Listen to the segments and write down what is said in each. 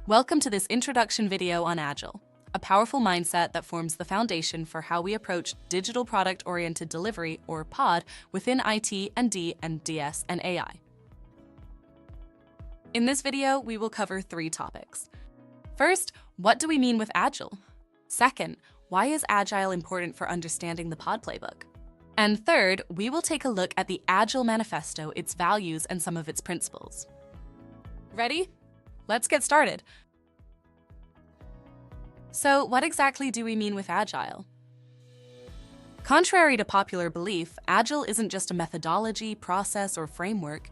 Welcome to this introduction video on Agile, a powerful mindset that forms the foundation for how we approach digital product-oriented delivery, or POD, within IT and D and DS and AI. In this video, we will cover 3 topics. First, what do we mean with Agile? Second, why is Agile important for understanding the POD playbook? And third, we will take a look at the Agile Manifesto, its values, and some of its principles. Ready? Let's get started. So, what exactly do we mean with Agile? Contrary to popular belief, Agile isn't just a methodology, process, or framework.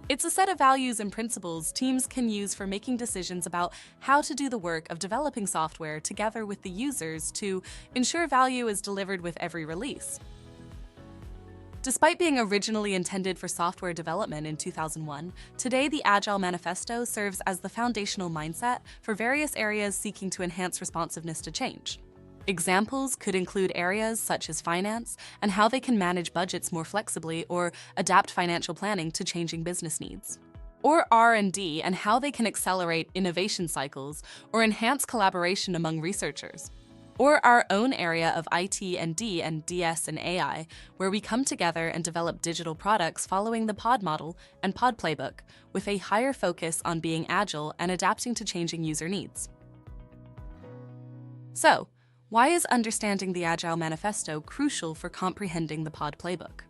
It's a set of values and principles teams can use for making decisions about how to do the work of developing software together with the users to ensure value is delivered with every release. Despite being originally intended for software development in 2001, today the Agile Manifesto serves as the foundational mindset for various areas seeking to enhance responsiveness to change. Examples could include areas such as finance and how they can manage budgets more flexibly or adapt financial planning to changing business needs. Or R&D and how they can accelerate innovation cycles or enhance collaboration among researchers. Or our own area of IT and D and DS and AI, where we come together and develop digital products following the POD model and POD playbook, with a higher focus on being agile and adapting to changing user needs. So, why is understanding the Agile Manifesto crucial for comprehending the POD playbook?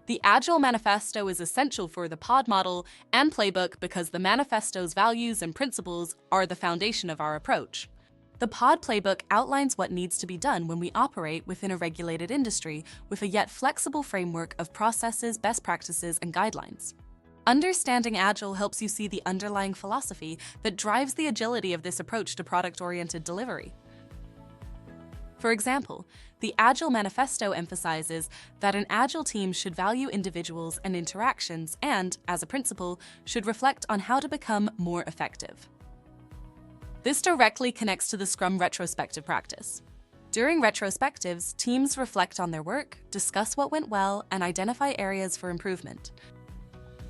The Agile Manifesto is essential for the POD model and playbook because the manifesto's values and principles are the foundation of our approach. The POD playbook outlines what needs to be done when we operate within a regulated industry with a yet flexible framework of processes, best practices, and guidelines. Understanding Agile helps you see the underlying philosophy that drives the agility of this approach to product-oriented delivery. For example, the Agile Manifesto emphasizes that an Agile team should value individuals and interactions and, as a principle, should reflect on how to become more effective. This directly connects to the Scrum retrospective practice. During retrospectives, teams reflect on their work, discuss what went well, and identify areas for improvement.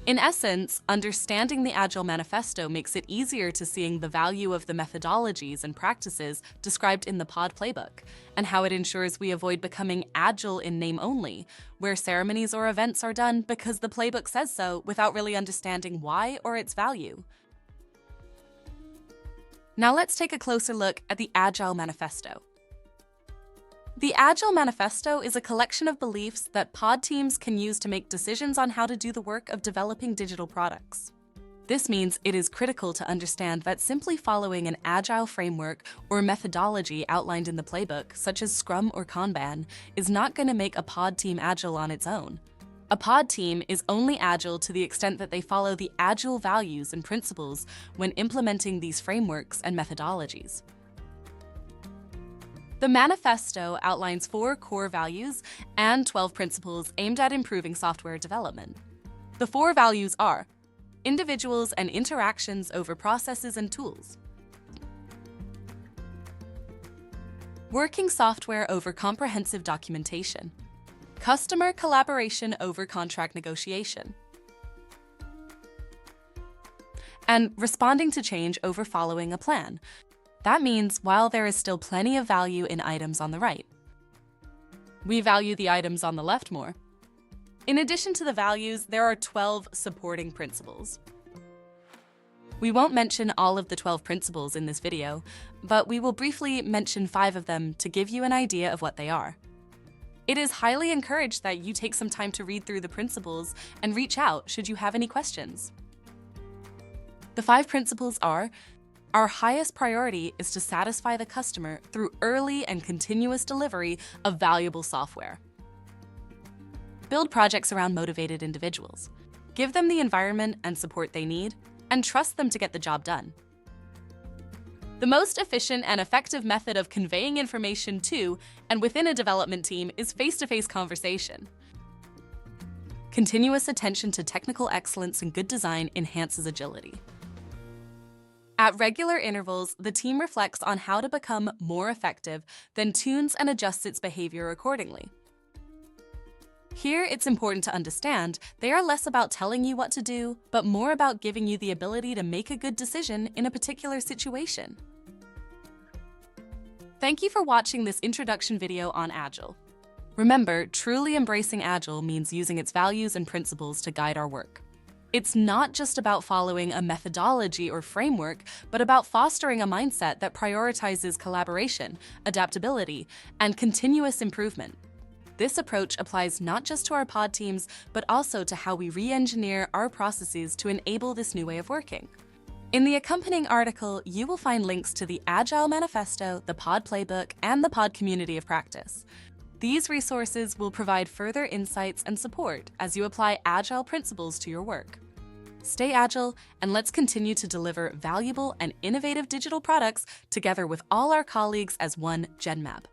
In essence, understanding the Agile Manifesto makes it easier to see the value of the methodologies and practices described in the POD playbook, and how it ensures we avoid becoming agile in name only, where ceremonies or events are done because the playbook says so without really understanding why or its value. Now let's take a closer look at the Agile Manifesto. The Agile Manifesto is a collection of beliefs that POD teams can use to make decisions on how to do the work of developing digital products. This means it is critical to understand that simply following an Agile framework or methodology outlined in the playbook, such as Scrum or Kanban, is not going to make a POD team agile on its own. A POD team is only agile to the extent that they follow the Agile values and principles when implementing these frameworks and methodologies. The manifesto outlines 4 core values and 12 principles aimed at improving software development. The 4 values are individuals and interactions over processes and tools, working software over comprehensive documentation, customer collaboration over contract negotiation, and responding to change over following a plan. That means while there is still plenty of value in items on the right, we value the items on the left more. In addition to the values, there are 12 supporting principles. We won't mention all of the 12 principles in this video, but we will briefly mention 5 of them to give you an idea of what they are. It is highly encouraged that you take some time to read through the principles and reach out should you have any questions. The 5 principles are: our highest priority is to satisfy the customer through early and continuous delivery of valuable software. Build projects around motivated individuals. Give them the environment and support they need, and trust them to get the job done. The most efficient and effective method of conveying information to and within a development team is face-to-face conversation. Continuous attention to technical excellence and good design enhances agility. At regular intervals, the team reflects on how to become more effective, then tunes and adjusts its behavior accordingly. Here, it's important to understand they are less about telling you what to do, but more about giving you the ability to make a good decision in a particular situation. Thank you for watching this introduction video on Agile. Remember, truly embracing Agile means using its values and principles to guide our work. It's not just about following a methodology or framework, but about fostering a mindset that prioritizes collaboration, adaptability, and continuous improvement. This approach applies not just to our pod teams, but also to how we re-engineer our processes to enable this new way of working. In the accompanying article, you will find links to the Agile Manifesto, the Pod Playbook, and the Pod Community of Practice. These resources will provide further insights and support as you apply Agile principles to your work. Stay agile, and let's continue to deliver valuable and innovative digital products together with all our colleagues as one GenMab.